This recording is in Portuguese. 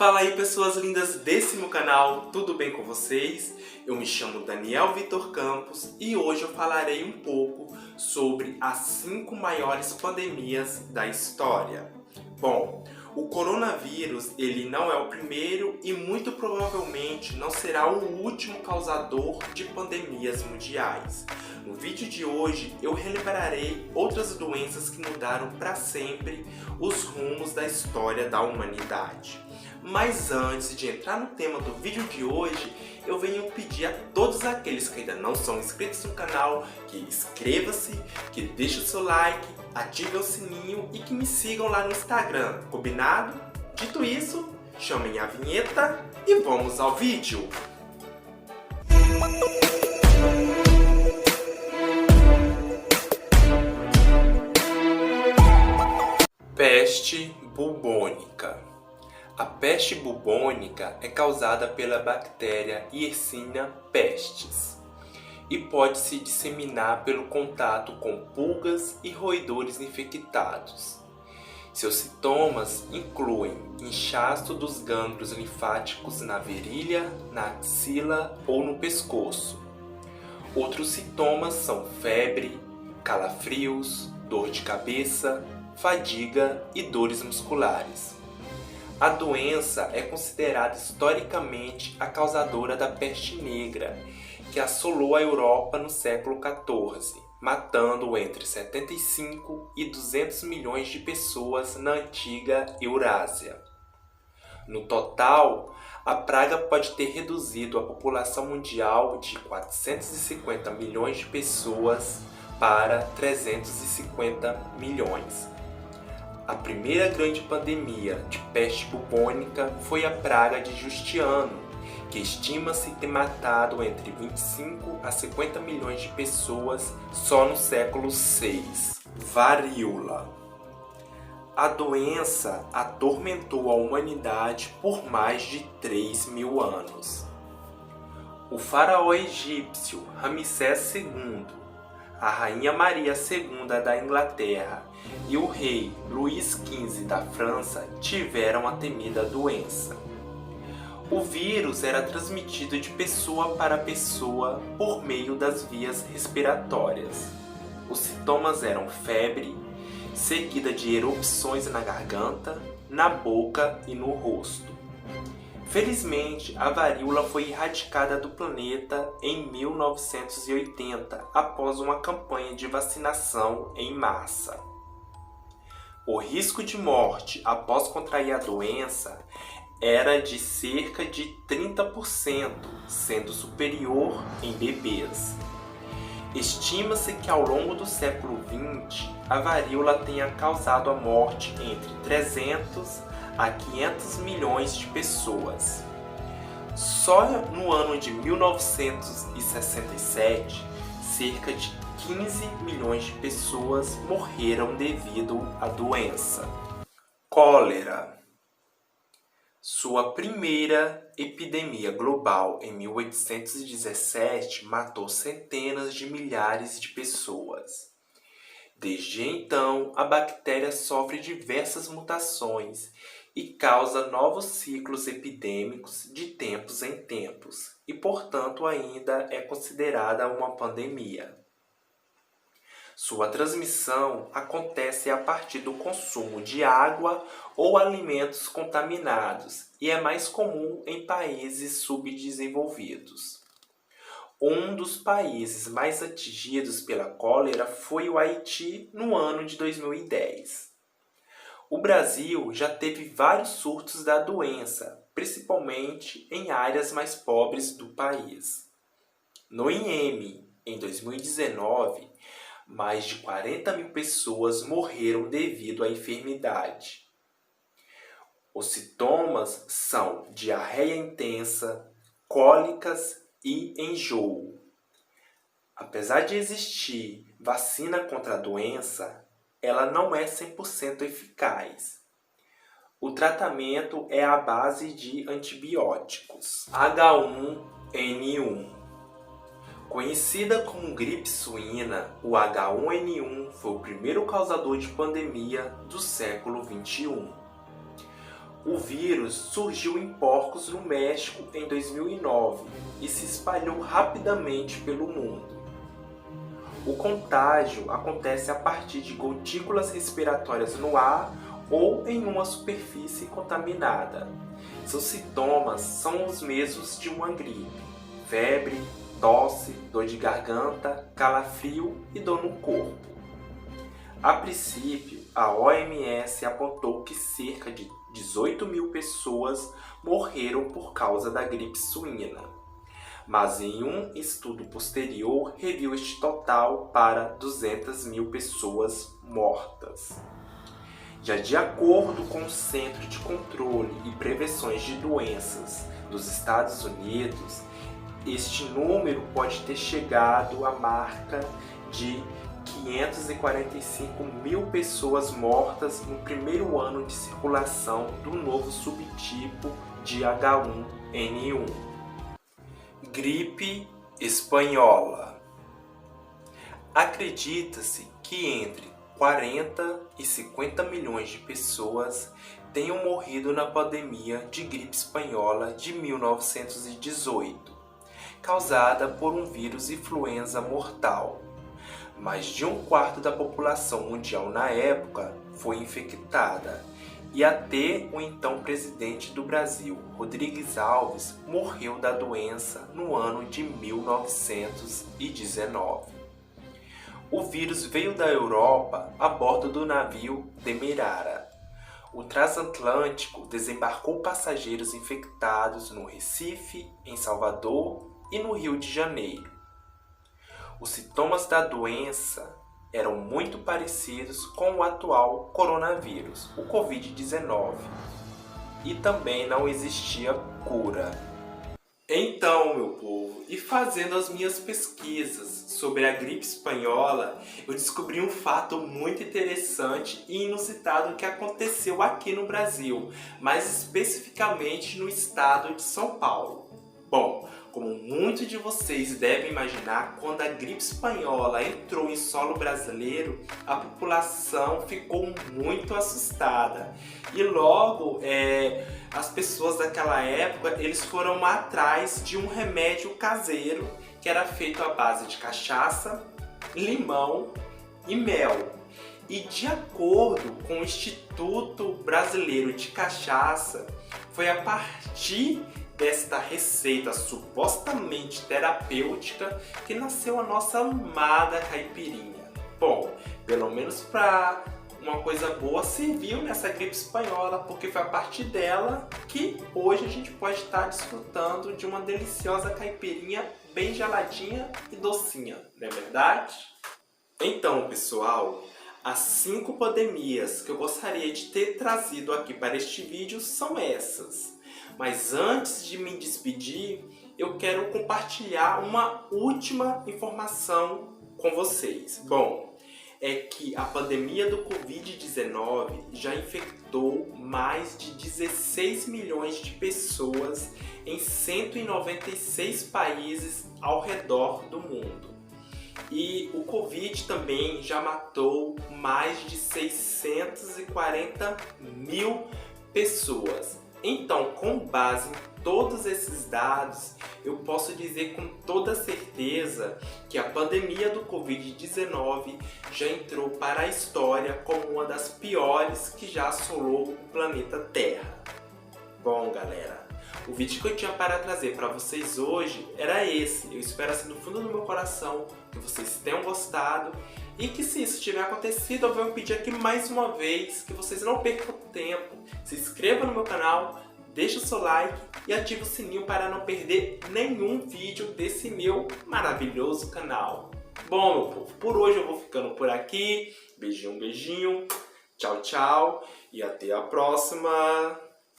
Fala aí, pessoas lindas desse meu canal, tudo bem com vocês? Eu me chamo Daniel Vitor Campos e hoje eu falarei um pouco sobre as 5 maiores pandemias da história. Bom, o coronavírus ele não é o primeiro e muito provavelmente não será o último causador de pandemias mundiais. No vídeo de hoje eu relembrarei outras doenças que mudaram para sempre os rumos da história da humanidade. Mas antes de entrar no tema do vídeo de hoje, eu venho pedir a todos aqueles que ainda não são inscritos no canal que inscreva-se, que deixe o seu like, ative o sininho e que me sigam lá no Instagram, combinado? Dito isso, chamem a vinheta e vamos ao vídeo! Peste bubônica. A peste bubônica é causada pela bactéria Yersinia pestis e pode se disseminar pelo contato com pulgas e roedores infectados. Seus sintomas incluem inchaço dos gânglios linfáticos na virilha, na axila ou no pescoço. Outros sintomas são febre, calafrios, dor de cabeça, fadiga e dores musculares. A doença é considerada historicamente a causadora da peste negra, que assolou a Europa no século XIV, matando entre 75 e 200 milhões de pessoas na antiga Eurásia. No total, a praga pode ter reduzido a população mundial de 450 milhões de pessoas para 350 milhões. A primeira grande pandemia de peste bubônica foi a praga de Justiniano, que estima-se ter matado entre 25 a 50 milhões de pessoas só no século VI. Varíola. A doença atormentou a humanidade por mais de 3.000 anos. O faraó egípcio Ramsés II, a rainha Maria II da Inglaterra e o rei Luís XV da França tiveram a temida doença. O vírus era transmitido de pessoa para pessoa por meio das vias respiratórias. Os sintomas eram febre, seguida de erupções na garganta, na boca e no rosto. Felizmente, a varíola foi erradicada do planeta em 1980, após uma campanha de vacinação em massa. O risco de morte após contrair a doença era de cerca de 30%, sendo superior em bebês. Estima-se que ao longo do século XX, a varíola tenha causado a morte entre 300 a 500 milhões de pessoas. Só no ano de 1967, cerca de 15 milhões de pessoas morreram devido à doença. Cólera. Sua primeira epidemia global em 1817 matou centenas de milhares de pessoas. Desde então, a bactéria sofre diversas mutações e causa novos ciclos epidêmicos de tempos em tempos, e portanto ainda é considerada uma pandemia. Sua transmissão acontece a partir do consumo de água ou alimentos contaminados e é mais comum em países subdesenvolvidos. Um dos países mais atingidos pela cólera foi o Haiti no ano de 2010. O Brasil já teve vários surtos da doença, principalmente em áreas mais pobres do país. No IEM, em 2019, mais de 40 mil pessoas morreram devido à enfermidade. Os sintomas são diarreia intensa, cólicas e enjoo. Apesar de existir vacina contra a doença, ela não é 100% eficaz. O tratamento é à base de antibióticos. H1N1. Conhecida como gripe suína, o H1N1 foi o primeiro causador de pandemia do século XXI. O vírus surgiu em porcos no México em 2009 e se espalhou rapidamente pelo mundo. O contágio acontece a partir de gotículas respiratórias no ar ou em uma superfície contaminada. Seus sintomas são os mesmos de uma gripe: febre, tosse, dor de garganta, calafrio e dor no corpo. A princípio, a OMS apontou que cerca de 18 mil pessoas morreram por causa da gripe suína, mas em um estudo posterior reviu este total para 200 mil pessoas mortas. Já de acordo com o Centro de Controle e Prevenções de Doenças dos Estados Unidos, este número pode ter chegado à marca de 545 mil pessoas mortas no primeiro ano de circulação do novo subtipo de H1N1. Gripe espanhola. Acredita-se que entre 40 e 50 milhões de pessoas tenham morrido na pandemia de gripe espanhola de 1918, causada por um vírus influenza mortal. Mais de um quarto da população mundial na época foi infectada, e até o então presidente do Brasil, Rodrigues Alves, morreu da doença no ano de 1919. O vírus veio da Europa a bordo do navio Demerara. O transatlântico desembarcou passageiros infectados no Recife, em Salvador e no Rio de Janeiro. Os sintomas da doença eram muito parecidos com o atual coronavírus, o Covid-19, e também não existia cura. Então, meu povo, e fazendo as minhas pesquisas sobre a gripe espanhola, eu descobri um fato muito interessante e inusitado que aconteceu aqui no Brasil, mais especificamente no estado de São Paulo. Bom, como muitos de vocês devem imaginar, quando a gripe espanhola entrou em solo brasileiro, a população ficou muito assustada. E logo, as pessoas daquela época, eles foram atrás de um remédio caseiro que era feito à base de cachaça, limão e mel. E de acordo com o Instituto Brasileiro de Cachaça, foi a partir desta receita supostamente terapêutica que nasceu a nossa amada caipirinha. Bom, pelo menos para uma coisa boa serviu nessa gripe espanhola, porque foi a partir dela que hoje a gente pode estar desfrutando de uma deliciosa caipirinha bem geladinha e docinha, não é verdade? Então, pessoal, as 5 pandemias que eu gostaria de ter trazido aqui para este vídeo são essas. Mas antes de me despedir, eu quero compartilhar uma última informação com vocês. Bom, é que a pandemia do Covid-19 já infectou mais de 16 milhões de pessoas em 196 países ao redor do mundo. E o Covid também já matou mais de 640 mil pessoas. Então, com base em todos esses dados, eu posso dizer com toda certeza que a pandemia do Covid-19 já entrou para a história como uma das piores que já assolou o planeta Terra. Bom, galera, o vídeo que eu tinha para trazer para vocês hoje era esse. Eu espero assim do fundo do meu coração que vocês tenham gostado e que, se isso tiver acontecido, eu venho pedir aqui mais uma vez que vocês não percam tempo. Se inscreva no meu canal, deixe o seu like e ative o sininho para não perder nenhum vídeo desse meu maravilhoso canal. Bom, meu povo, por hoje eu vou ficando por aqui. Beijinho, beijinho. Tchau, tchau e até a próxima.